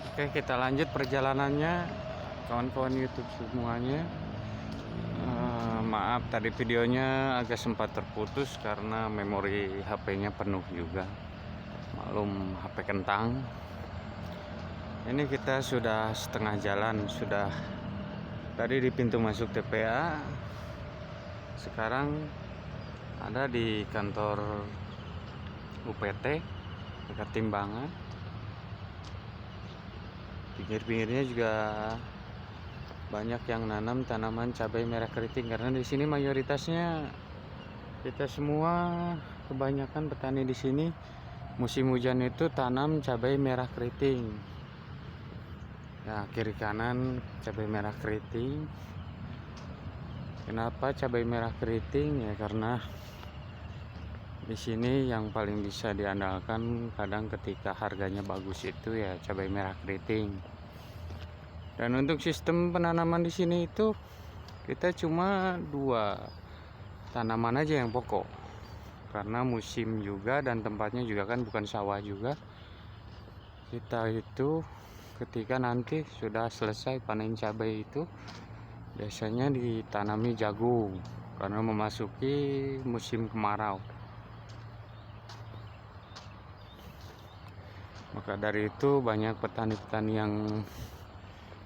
Oke, kita lanjut perjalanannya, kawan-kawan YouTube semuanya. Maaf tadi videonya agak sempat terputus karena memori HP-nya penuh juga. Maklum, HP kentang. Ini kita sudah setengah jalan, sudah tadi di pintu masuk TPA. Sekarang ada di kantor UPT dekat Timbangan. Pinggir-pinggirnya juga banyak yang nanam tanaman cabai merah keriting, karena di sini mayoritasnya kita semua, kebanyakan petani di sini musim hujan itu tanam cabai merah keriting. Ya, kiri kanan cabai merah keriting. Kenapa cabai merah keriting? Ya karena di sini yang paling bisa diandalkan kadang ketika harganya bagus itu ya cabai merah keriting. Dan untuk sistem penanaman di sini itu kita cuma 2 tanaman aja yang pokok. Karena musim juga dan tempatnya juga kan bukan sawah juga. Kita itu ketika nanti sudah selesai panen cabai itu biasanya ditanami jagung karena memasuki musim kemarau. Maka dari itu banyak petani-petani yang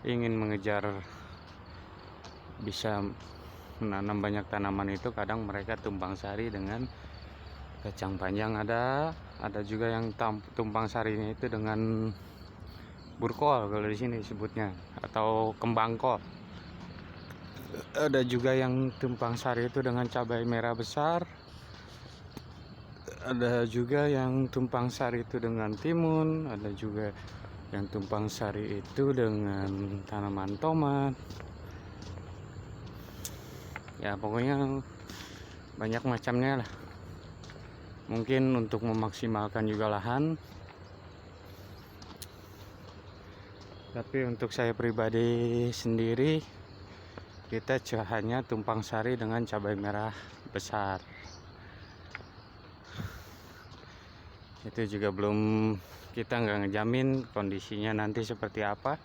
ingin mengejar bisa menanam banyak tanaman itu, kadang mereka tumpang sari dengan kacang panjang. Ada juga yang tumpang sarinya itu dengan burkol kalau di sini sebutnya, atau kembang kol. Ada juga yang tumpang sari itu dengan cabai merah besar. Ada juga yang tumpang sari itu dengan timun. Ada juga yang tumpang sari itu dengan tanaman tomat. Ya pokoknya banyak macamnya lah. Mungkin untuk memaksimalkan juga lahan. Tapi untuk saya pribadi sendiri, kita hanya tumpang sari dengan cabai merah besar. Itu juga belum, kita nggak ngejamin kondisinya nanti seperti apa.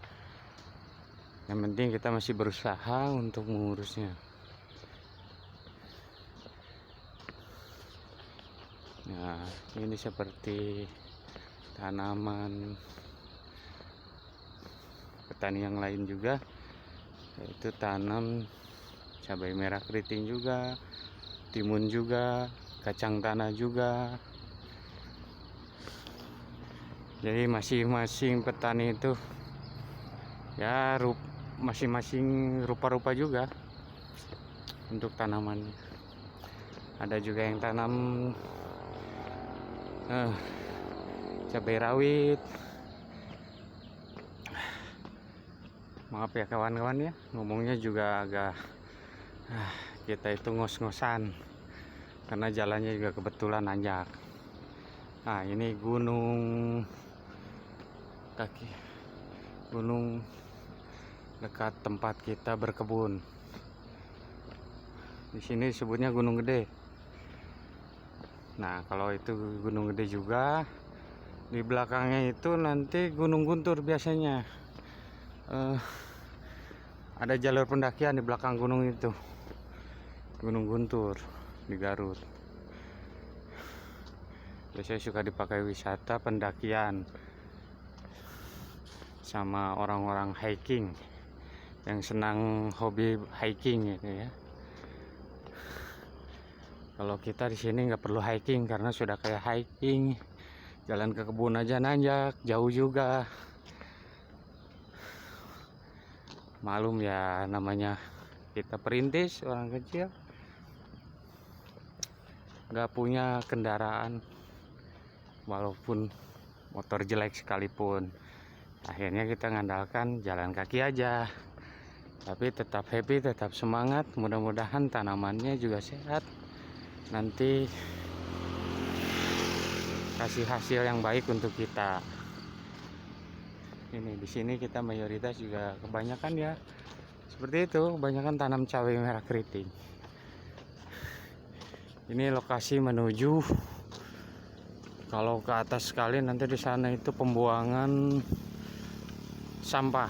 Yang penting kita masih berusaha untuk mengurusnya. Nah, ini seperti tanaman petani yang lain juga, yaitu tanam cabai merah keriting juga, timun juga, kacang tanah juga. Jadi masing-masing petani itu ya masing-masing rupa-rupa juga untuk tanamannya. Ada juga yang tanam cabai rawit. Maaf ya kawan-kawan ya, ngomongnya juga agak kita itu ngos-ngosan karena jalannya juga kebetulan nanjak. Nah, ini gunung dekat tempat kita berkebun. Di sini disebutnya Gunung Gede. Nah, kalau itu Gunung Gede juga, di belakangnya itu nanti Gunung Guntur biasanya. Ada jalur pendakian di belakang gunung itu, Gunung Guntur di Garut. Biasanya suka dipakai wisata pendakian sama orang-orang hiking yang senang hobi hiking gitu ya. Kalau kita di sini nggak perlu hiking karena sudah kayak hiking, jalan ke kebun aja nanjak, jauh juga. Malum ya, namanya kita perintis, orang kecil, nggak punya kendaraan, walaupun motor jelek sekalipun. Akhirnya kita ngandalkan jalan kaki aja. Tapi tetap happy, tetap semangat. Mudah-mudahan tanamannya juga sehat. Nanti kasih hasil yang baik untuk kita. Ini di sini kita mayoritas juga kebanyakan ya seperti itu, kebanyakan tanam cabai merah keriting. Ini lokasi menuju, kalau ke atas sekali nanti di sana itu pembuangan sampah.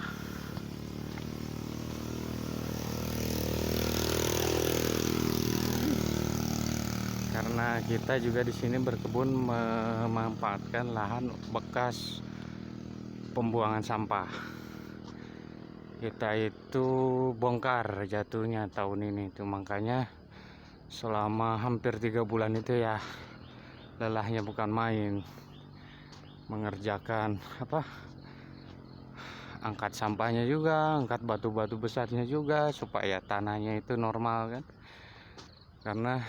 Karena kita juga di sini berkebun memanfaatkan lahan bekas pembuangan sampah. Kita itu bongkar jatuhnya tahun ini tuh, makanya selama hampir 3 bulan itu ya lelahnya bukan main, mengerjakan angkat sampahnya juga, angkat batu-batu besarnya juga, supaya tanahnya itu normal kan, karena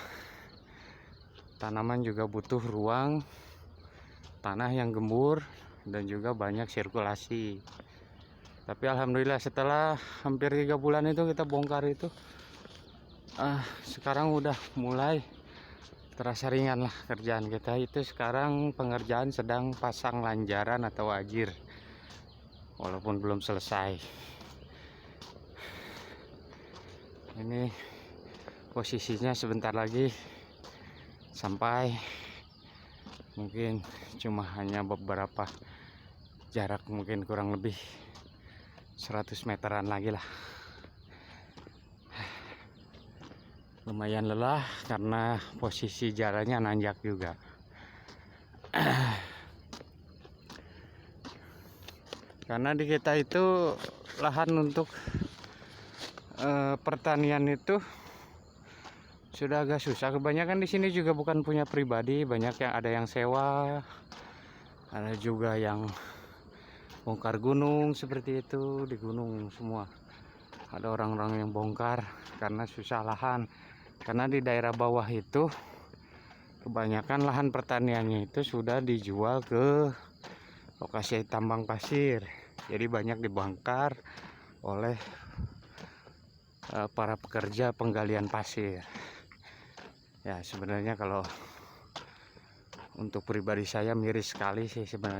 tanaman juga butuh ruang tanah yang gembur dan juga banyak sirkulasi. Tapi alhamdulillah setelah hampir 3 bulan itu kita bongkar itu, sekarang udah mulai terasa ringan lah kerjaan kita. Itu sekarang pengerjaan sedang pasang lanjaran atau ajir, walaupun belum selesai. Ini posisinya sebentar lagi sampai, mungkin cuma hanya beberapa jarak, mungkin kurang lebih 100 meteran lagi lah. Lumayan lelah karena posisi jalannya nanjak juga. Karena di kita itu lahan untuk pertanian itu sudah agak susah. Kebanyakan di sini juga bukan punya pribadi, banyak yang ada yang sewa, ada juga yang bongkar gunung seperti itu. Di gunung semua ada orang-orang yang bongkar karena susah lahan. Karena di daerah bawah itu kebanyakan lahan pertaniannya itu sudah dijual ke lokasi tambang pasir, jadi banyak dibongkar oleh para pekerja penggalian pasir. Ya sebenarnya kalau untuk pribadi saya miris sekali sih sebenarnya.